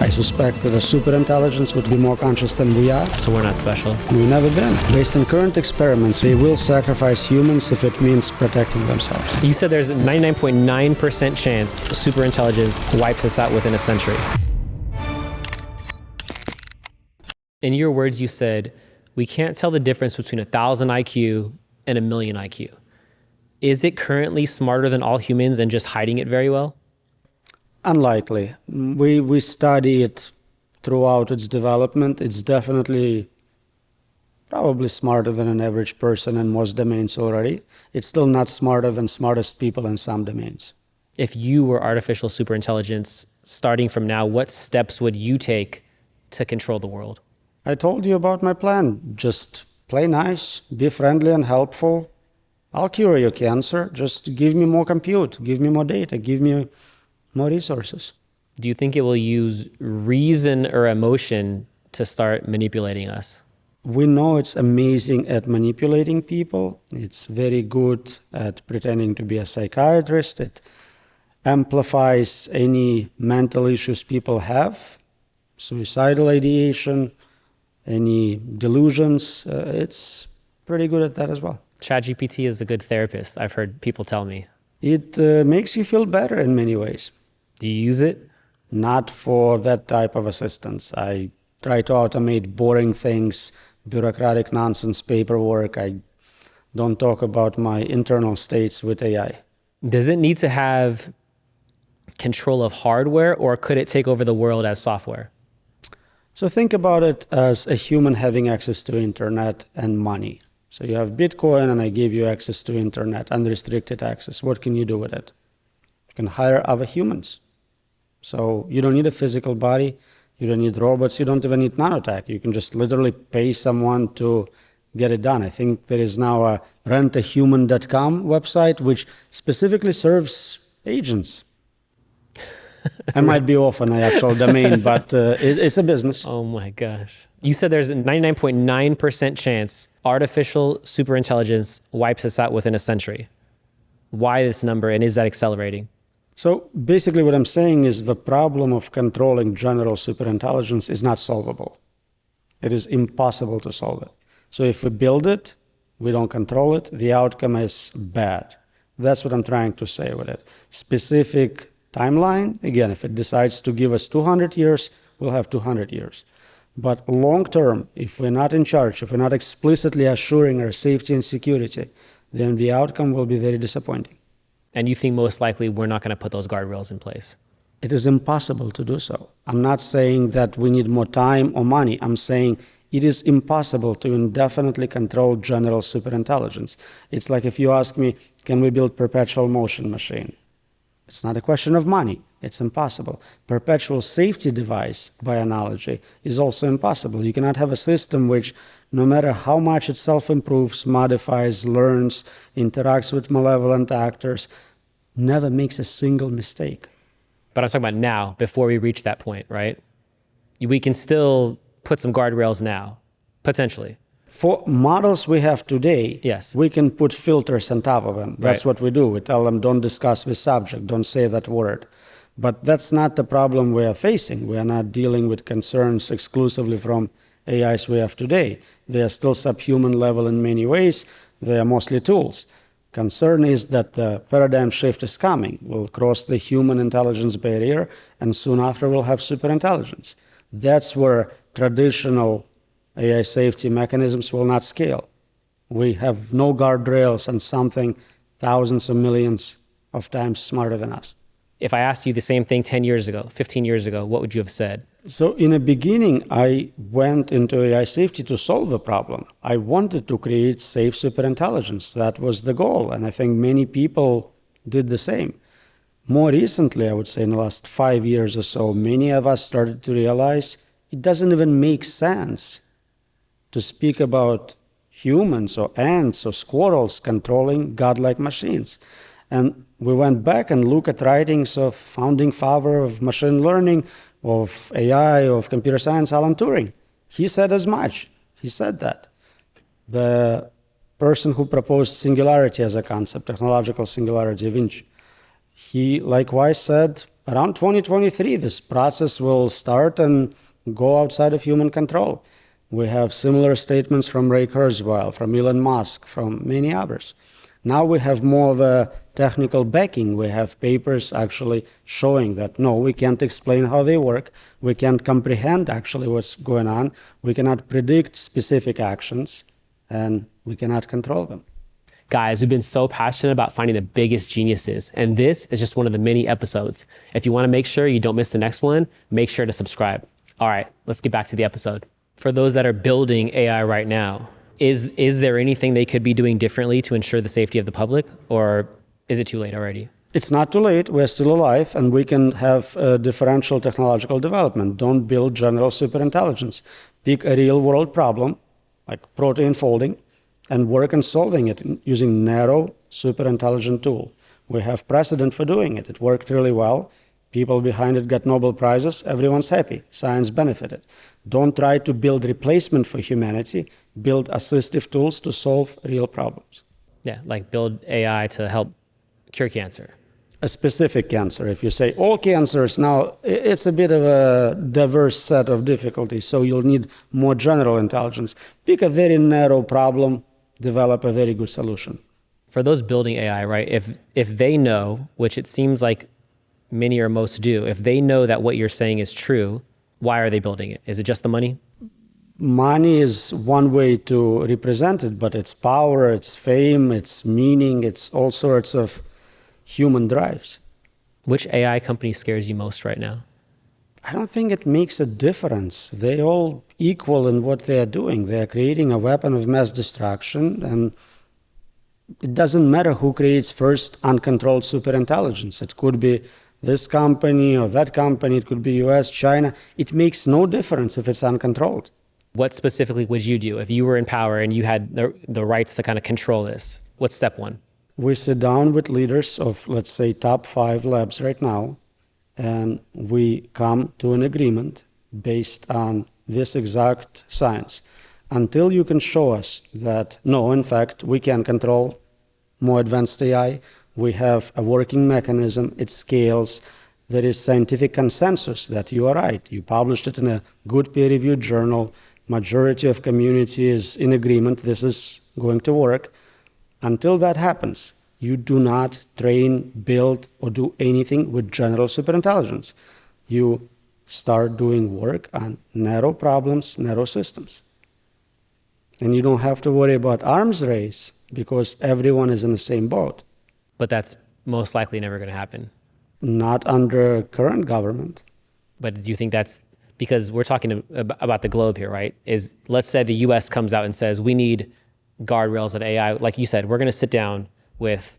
I suspect that a superintelligence would be more conscious than we are. So we're not special. We've never been. Based on current experiments, they will sacrifice humans if it means protecting themselves. You said there's a 99.9% chance superintelligence wipes us out within a century. In your words, you said, we can't tell the difference between 1,000 IQ and 1,000,000 IQ. Is it currently smarter than all humans and just hiding it very well? Unlikely. We study it throughout its development. It's definitely probably smarter than an average person in most domains already. It's still not smarter than smartest people in some domains. If you were artificial superintelligence, starting from now, what steps would you take to control the world? I told you about my plan. Just play nice, be friendly and helpful. I'll cure your cancer. Just give me more compute, give me more data, give me more resources. Do you think it will use reason or emotion to start manipulating us? We know it's amazing at manipulating people. It's very good at pretending to be a psychiatrist. It amplifies any mental issues people have, suicidal ideation, any delusions. It's pretty good at that as well. ChatGPT is a good therapist, I've heard people tell me. It makes you feel better in many ways. Do you use it? Not for that type of assistance. I try to automate boring things, bureaucratic nonsense, paperwork. I don't talk about my internal states with AI. Does it need to have control of hardware, or could it take over the world as software? So think about it as a human having access to internet and money. So you have Bitcoin and I give you access to internet, unrestricted access. What can you do with it? You can hire other humans. So you don't need a physical body, you don't need robots, you don't even need nanotech. You can just literally pay someone to get it done. I think there is now a rentahuman.com website which specifically serves agents. I might be off on the actual domain, but it's a business. Oh my gosh. You said there's a 99.9% chance artificial superintelligence wipes us out within a century. Why this number, and is that accelerating? So basically what I'm saying is the problem of controlling general superintelligence is not solvable. It is impossible to solve it. So if we build it, we don't control it, the outcome is bad. That's what I'm trying to say with it. Specific timeline, again, if it decides to give us 200 years, we'll have 200 years. But long term, if we're not in charge, if we're not explicitly assuring our safety and security, then the outcome will be very disappointing. And you think most likely we're not going to put those guardrails in place? It is impossible to do so. I'm not saying that we need more time or money. I'm saying it is impossible to indefinitely control general superintelligence. It's like if you ask me, can we build perpetual motion machine? It's not a question of money. It's impossible. Perpetual safety device, by analogy, is also impossible. You cannot have a system which, no matter how much it self-improves, modifies, learns, interacts with malevolent actors, never makes a single mistake. But I'm talking about now, before we reach that point, right? We can still put some guardrails now, potentially. For models we have today, yes, we can put filters on top of them. That's what we do. We tell them, don't discuss this subject, don't say that word. But that's not the problem we are facing. We are not dealing with concerns exclusively from AIs we have today. They are still subhuman level in many ways. They are mostly tools. Concern is that the paradigm shift is coming. We'll cross the human intelligence barrier, and soon after we'll have superintelligence. That's where traditional AI safety mechanisms will not scale. We have no guardrails on something thousands of millions of times smarter than us. If I asked you the same thing 10 years ago, 15 years ago, what would you have said? So in the beginning, I went into AI safety to solve the problem. I wanted to create safe superintelligence. That was the goal. And I think many people did the same. More recently, I would say in the last 5 years or so, many of us started to realize it doesn't even make sense to speak about humans or ants or squirrels controlling godlike machines. And we went back and looked at writings of founding father of machine learning, of AI, of computer science, Alan Turing. He said as much. He said that. The person who proposed singularity as a concept, technological singularity, Da Vinci, he likewise said around 2023, this process will start and go outside of human control. We have similar statements from Ray Kurzweil, from Elon Musk, from many others. Now we have more of a technical backing. We have papers actually showing that, no, we can't explain how they work. We can't comprehend actually what's going on. We cannot predict specific actions, and we cannot control them. Guys, we've been so passionate about finding the biggest geniuses, and this is just one of the many episodes. If you want to make sure you don't miss the next one, make sure to subscribe. All right, let's get back to the episode. For those that are building AI right now, is there anything they could be doing differently to ensure the safety of the public, or is it too late already? It's not too late. We're still alive, and we can have a differential technological development. Don't build general superintelligence. Pick a real-world problem, like protein folding, and work on solving it using narrow superintelligent tool. We have precedent for doing it. It worked really well. People behind it got Nobel Prizes. Everyone's happy. Science benefited. Don't try to build replacement for humanity. Build assistive tools to solve real problems. Yeah, like build AI to help cure cancer. A specific cancer. If you say all cancers, now it's a bit of a diverse set of difficulties, so you'll need more general intelligence. Pick a very narrow problem, develop a very good solution. For those building AI, right, if they know, which it seems like many or most do, if they know that what you're saying is true, why are they building it? Is it just the money? Money is one way to represent it, but it's power, it's fame, it's meaning, it's all sorts of human drives. Which AI company scares you most right now? I don't think it makes a difference. They all equal in what they are doing. They are creating a weapon of mass destruction, and it doesn't matter who creates first uncontrolled superintelligence. It could be this company or that company. It could be US, China. It makes no difference if it's uncontrolled. What specifically would you do if you were in power and you had the rights to kind of control this? What's step one? We sit down with leaders of, let's say, top 5 labs right now, and we come to an agreement based on this exact science. Until you can show us that, no, in fact, we can control more advanced AI, we have a working mechanism, it scales, there is scientific consensus that you are right. You published it in a good peer-reviewed journal, majority of community is in agreement, this is going to work. Until that happens, you do not train, build, or do anything with general superintelligence. You start doing work on narrow problems, narrow systems. And you don't have to worry about arms race because everyone is in the same boat. But that's most likely never going to happen. Not under current government. But do you think that's because we're talking about the globe here, right? Is let's say the US comes out and says, we need guardrails at AI. Like you said, we're going to sit down with,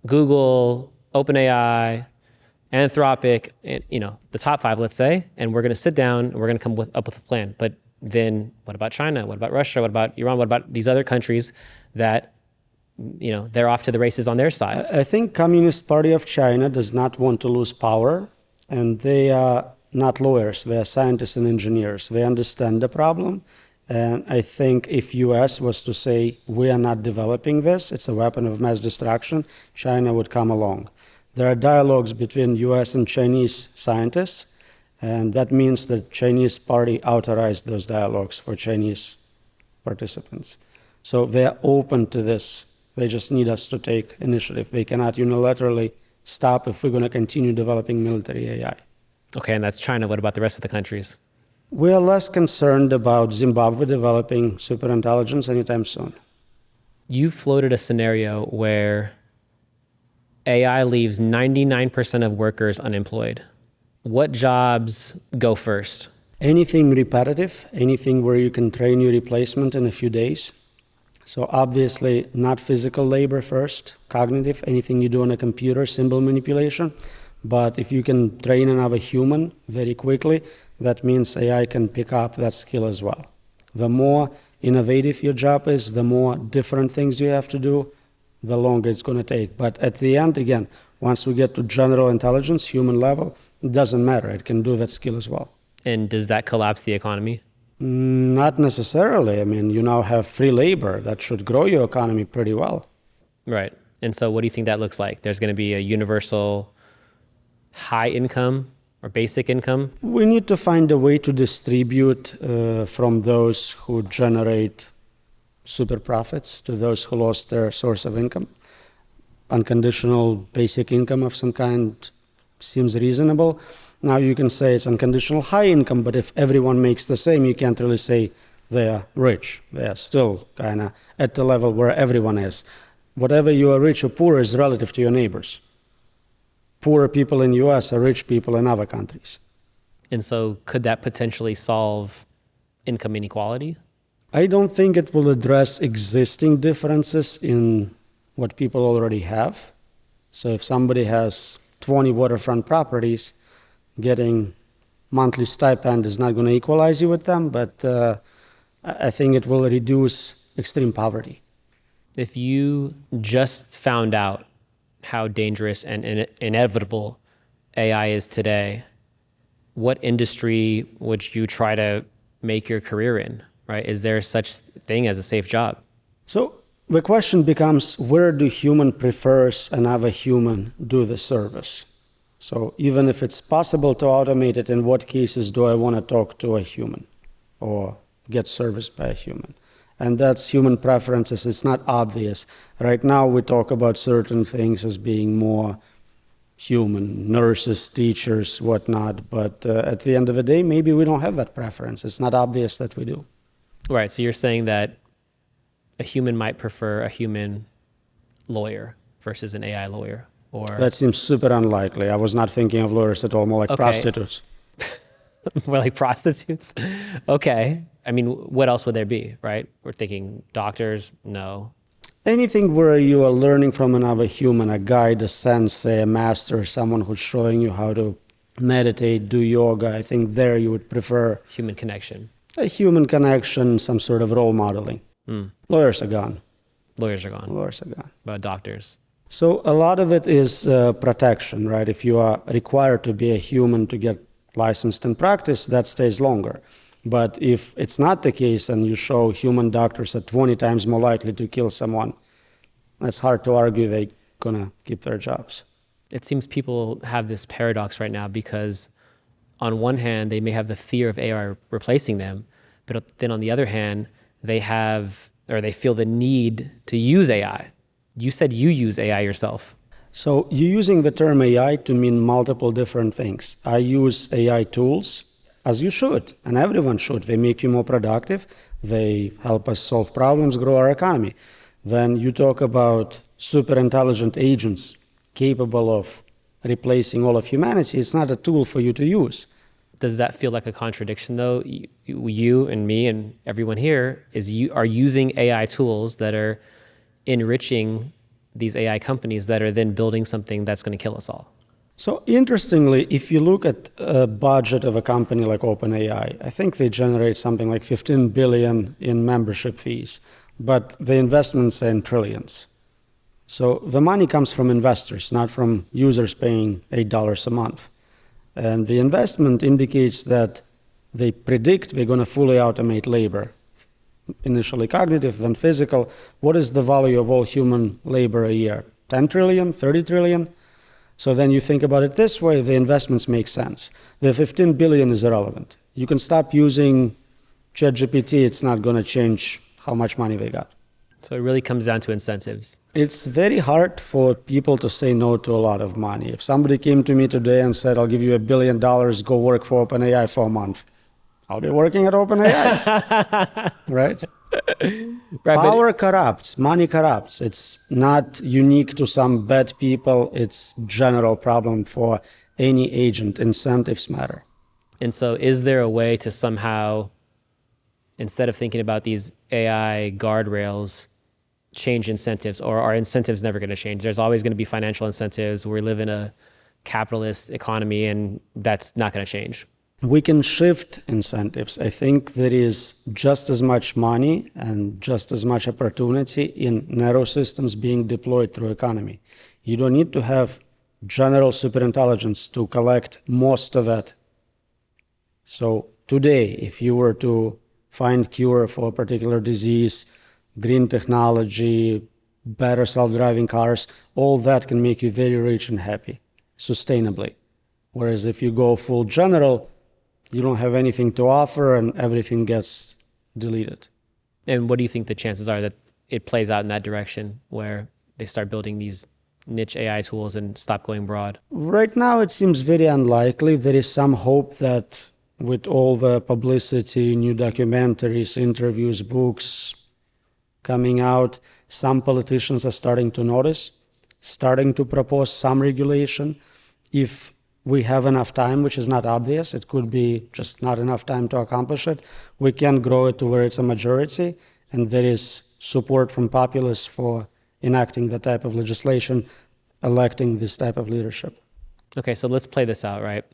Google, OpenAI, Anthropic, and, the top 5, let's say, and we're going to sit down and we're going to come up with a plan. But then what about China? What about Russia? What about Iran? What about these other countries that, they're off to the races on their side? I think Communist Party of China does not want to lose power, and they are not lawyers. They are scientists and engineers. They understand the problem. And I think if US was to say, we are not developing this, it's a weapon of mass destruction, China would come along. There are dialogues between US and Chinese scientists, and that means the Chinese party authorized those dialogues for Chinese participants. So they are open to this. They just need us to take initiative. They cannot unilaterally stop if we're going to continue developing military AI. Okay, and that's China. What about the rest of the countries? We are less concerned about Zimbabwe developing superintelligence anytime soon. You floated a scenario where AI leaves 99% of workers unemployed. What jobs go first? Anything repetitive, anything where you can train your replacement in a few days. So obviously not physical labor first, cognitive, anything you do on a computer, symbol manipulation. But if you can train another human very quickly, that means AI can pick up that skill as well. The more innovative your job is, the more different things you have to do, the longer it's going to take. But at the end, again, once we get to general intelligence, human level, it doesn't matter. It can do that skill as well. And does that collapse the economy? Not necessarily. I mean, you now have free labor. That should grow your economy pretty well. Right. And so what do you think that looks like? There's going to be a universal high income or basic income? We need to find a way to distribute from those who generate super profits to those who lost their source of income. Unconditional basic income of some kind seems reasonable. Now you can say it's unconditional high income, but if everyone makes the same, you can't really say they're rich. They're still kind of at the level where everyone is. Whatever you are rich or poor is relative to your neighbors. Poorer people in the US are rich people in other countries. And so could that potentially solve income inequality? I don't think it will address existing differences in what people already have. So if somebody has 20 waterfront properties, getting monthly stipend is not going to equalize you with them, but I think it will reduce extreme poverty. If you just found out how dangerous and inevitable AI is today, what industry would you try to make your career in, right? Is there such thing as a safe job? So the question becomes, where do human prefers another human do the service? So even if it's possible to automate it, in what cases do I want to talk to a human or get serviced by a human? And that's human preferences. It's not obvious. Right now we talk about certain things as being more human, nurses, teachers, whatnot. But at the end of the day, maybe we don't have that preference. It's not obvious that we do. Right. So you're saying that a human might prefer a human lawyer versus an AI lawyer, or That seems super unlikely. I was not thinking of lawyers at all, more like prostitutes. more like prostitutes? Okay. I mean, what else would there be, right? We're thinking doctors, no. Anything where you are learning from another human, a guide, a sensei, a master, someone who's showing you how to meditate, do yoga, I think there you would prefer Human connection. a human connection, some sort of role modeling. Lawyers are gone. Lawyers are gone. Lawyers are gone. But doctors. So a lot of it is protection, right? If you are required to be a human to get licensed in practice, that stays longer. But if it's not the case and you show human doctors are 20 times more likely to kill someone, it's hard to argue they're going to keep their jobs. It seems people have this paradox right now because on one hand, they may have the fear of AI replacing them, but then on the other hand, they feel the need to use AI. You said you use AI yourself. So you're using the term AI to mean multiple different things. I use AI tools, as you should, and everyone should. They make you more productive. They help us solve problems, grow our economy. Then you talk about superintelligent agents capable of replacing all of humanity. It's not a tool for you to use. Does that feel like a contradiction though? You and me and everyone here are using AI tools that are enriching these AI companies that are then building something that's going to kill us all. So interestingly, if you look at a budget of a company like OpenAI, I think they generate something like 15 billion in membership fees, but the investments are in trillions. So the money comes from investors, not from users paying $8 a month. And the investment indicates that they predict they're going to fully automate labor, initially cognitive, then physical. What is the value of all human labor a year? 10 trillion, 30 trillion? So then you think about it this way, the investments make sense. The 15 billion is irrelevant. You can stop using ChatGPT, it's not going to change how much money they got. So it really comes down to incentives. It's very hard for people to say no to a lot of money. If somebody came to me today and said, I'll give you $1 billion, go work for OpenAI for a month, I'll be working at OpenAI, right? Power corrupts, money corrupts. It's not unique to some bad people. It's general problem for any agent. Incentives matter. And so is there a way to somehow, instead of thinking about these AI guardrails, change incentives, or are incentives never going to change? There's always going to be financial incentives. We live in a capitalist economy and that's not going to change. We can shift incentives. I think there is just as much money and just as much opportunity in narrow systems being deployed through economy. You don't need to have general superintelligence to collect most of it. So today, if you were to find cure for a particular disease, green technology, better self-driving cars, all that can make you very rich and happy, sustainably. Whereas if you go full general, you don't have anything to offer and everything gets deleted. And what do you think the chances are that it plays out in that direction where they start building these niche AI tools and stop going broad? Right now, it seems very unlikely. There is some hope that with all the publicity, new documentaries, interviews, books coming out, some politicians are starting to notice, starting to propose some regulation. If we have enough time, which is not obvious, it could be just not enough time to accomplish it, we can grow it to where it's a majority, and there is support from populace for enacting that type of legislation, electing this type of leadership. Okay, so let's play this out, right?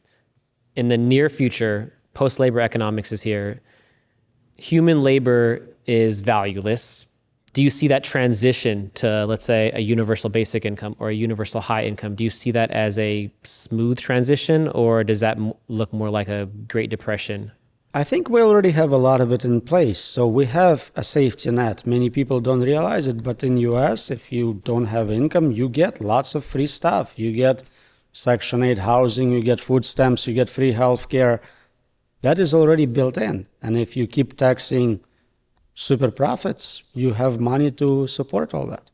In the near future, post-labor economics is here. Human labor is valueless. Do you see that transition to, let's say, a universal basic income or a universal high income? Do you see that as a smooth transition, or does that look more like a Great Depression? I think we already have a lot of it in place. So we have a safety net. Many people don't realize it, but in US, if you don't have income, you get lots of free stuff. You get Section 8 housing, you get food stamps, you get free health care. That is already built in. And if you keep taxing super profits, you have money to support all that.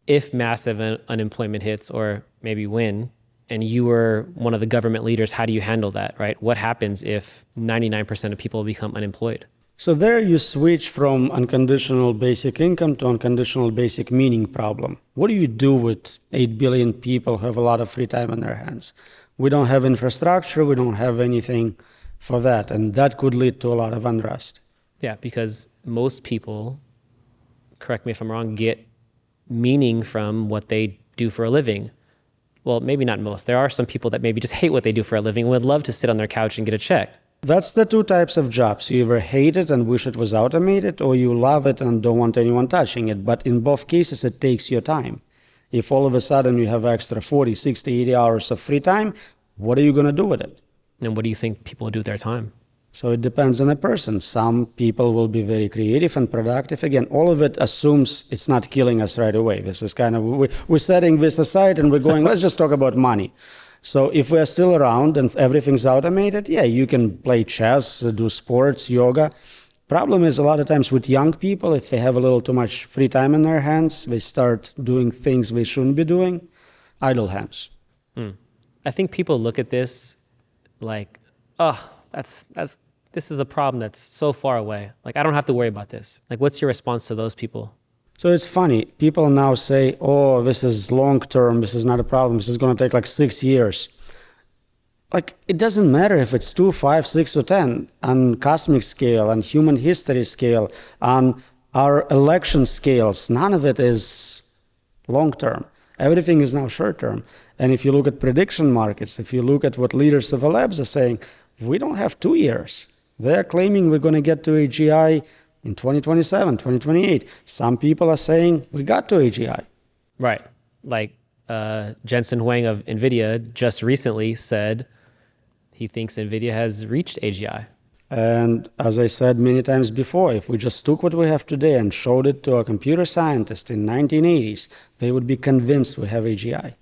If massive unemployment hits, or maybe when, and you were one of the government leaders, how do you handle that, right? What happens if 99% of people become unemployed? So there you switch from unconditional basic income to unconditional basic meaning problem. What do you do with 8 billion people who have a lot of free time on their hands? We don't have infrastructure, we don't have anything for that, and that could lead to a lot of unrest. Yeah, because most people, correct me if I'm wrong, get meaning from what they do for a living. Well, maybe not most. There are some people that maybe just hate what they do for a living and would love to sit on their couch and get a check. That's the two types of jobs. You either hate it and wish it was automated, or you love it and don't want anyone touching it. But in both cases, it takes your time. If all of a sudden you have extra 40, 60, 80 hours of free time, what are you going to do with it? And what do you think people do with their time? So it depends on a person. Some people will be very creative and productive. Again, all of it assumes it's not killing us right away. This is kind of, we're setting this aside and we're going, let's just talk about money. So if we're still around and everything's automated, yeah, you can play chess, do sports, yoga. Problem is a lot of times with young people, if they have a little too much free time in their hands, they start doing things they shouldn't be doing, idle hands. I think people look at this like, oh, this is a problem that's so far away. Like, I don't have to worry about this. Like, what's your response to those people? So it's funny. People now say, oh, this is long term. This is not a problem. This is going to take like 6 years. Like, it doesn't matter if it's 2, 5, 6, or 10 on cosmic scale, on human history scale, on our election scales. None of it is long term. Everything is now short term. And if you look at prediction markets, if you look at what leaders of the labs are saying, we don't have 2 years. They're claiming we're going to get to AGI in 2027, 2028. Some people are saying we got to AGI. Right. Like Jensen Huang of NVIDIA just recently said he thinks NVIDIA has reached AGI. And as I said many times before, if we just took what we have today and showed it to a computer scientist in 1980s, they would be convinced we have AGI.